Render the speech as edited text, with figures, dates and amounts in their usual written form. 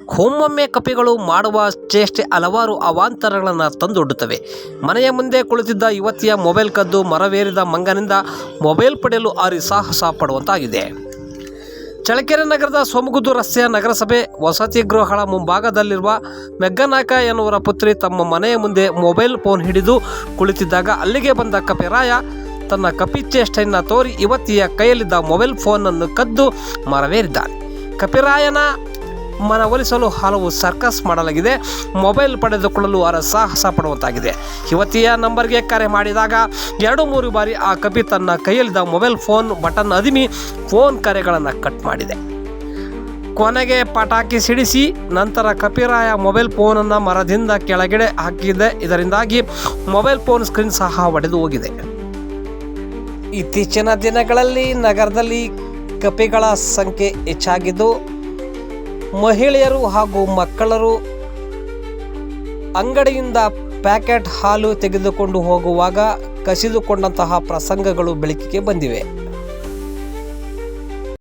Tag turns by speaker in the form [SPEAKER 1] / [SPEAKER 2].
[SPEAKER 1] ಒಮ್ಮೊಮ್ಮೆ ಕಪಿಗಳು ಮಾಡುವ ಚೇಷ್ಟೆ ಹಲವಾರು ಅವಾಂತರಗಳನ್ನು ತಂದೊಡ್ಡುತ್ತವೆ. ಮನೆಯ ಮುಂದೆ ಕುಳಿತಿದ್ದ ಯುವತಿಯ ಮೊಬೈಲ್ ಕದ್ದು ಮರವೇರಿದ ಮಂಗನಿಂದ ಮೊಬೈಲ್ ಪಡೆಯಲು ಹರಿಸಾಹಸ ಪಡುವಂತಾಗಿದೆ. ಚಳ್ಳಕೆರೆ ನಗರದ ಸೋಮಗುದ್ದು ರಸ್ತೆಯ ನಗರಸಭೆ ವಸತಿ ಗೃಹಗಳ ಮುಂಭಾಗದಲ್ಲಿರುವ ಮೆಗ್ಗನಾಯ್ಕ ಎನ್ನುವರ ಪುತ್ರಿ ತಮ್ಮ ಮನೆಯ ಮುಂದೆ ಮೊಬೈಲ್ ಫೋನ್ ಹಿಡಿದು ಕುಳಿತಿದ್ದಾಗ ಅಲ್ಲಿಗೆ ಬಂದ ಕಪಿರಾಯ ತನ್ನ ಕಪಿಚೇಷ್ಟೆಯನ್ನು ತೋರಿ ಯುವತಿಯ ಕೈಯಲ್ಲಿದ್ದ ಮೊಬೈಲ್ ಫೋನನ್ನು ಕದ್ದು ಮರವೇರಿದ್ದಾನೆ. ಕಪಿರಾಯನ ಮನವೊಲಿಸಲು ಹಲವು ಸರ್ಕಸ್ ಮಾಡಲಾಗಿದೆ. ಮೊಬೈಲ್ ಪಡೆದುಕೊಳ್ಳಲು ಹರಸಾಹಸ ಪಡುವಂತಾಗಿದೆ. ಯುವತಿಯ ನಂಬರ್ಗೆ ಕರೆ ಮಾಡಿದಾಗ 2-3 ಬಾರಿ ಆ ಕಪಿ ತನ್ನ ಕೈಯಲ್ಲಿದ್ದ ಮೊಬೈಲ್ ಫೋನ್ ಬಟನ್ ಅದಿಮಿ ಫೋನ್ ಕರೆಗಳನ್ನು ಕಟ್ ಮಾಡಿದೆ. ಕೊನೆಗೆ ಪಟಾಕಿ ಸಿಡಿಸಿ ನಂತರ ಕಪಿರಾಯ ಮೊಬೈಲ್ ಫೋನನ್ನು ಮರದಿಂದ ಕೆಳಗಡೆ ಹಾಕಿದೆ. ಇದರಿಂದಾಗಿ ಮೊಬೈಲ್ ಫೋನ್ ಸ್ಕ್ರೀನ್ ಸಹ ಒಡೆದು ಹೋಗಿದೆ. ಇತ್ತೀಚಿನ ದಿನಗಳಲ್ಲಿ ನಗರದಲ್ಲಿ ಕಪಿಗಳ ಸಂಖ್ಯೆ ಹೆಚ್ಚಾಗಿದ್ದು ಮಹಿಳೆಯರು ಹಾಗೂ ಮಕ್ಕಳರು ಅಂಗಡಿಯಿಂದ ಪ್ಯಾಕೆಟ್ ಹಾಲು ತೆಗೆದುಕೊಂಡು ಹೋಗುವಾಗ ಕಸಿದುಕೊಂಡಂತಹ ಪ್ರಸಂಗಗಳು ಬೆಳಕಿಗೆ ಬಂದಿವೆ.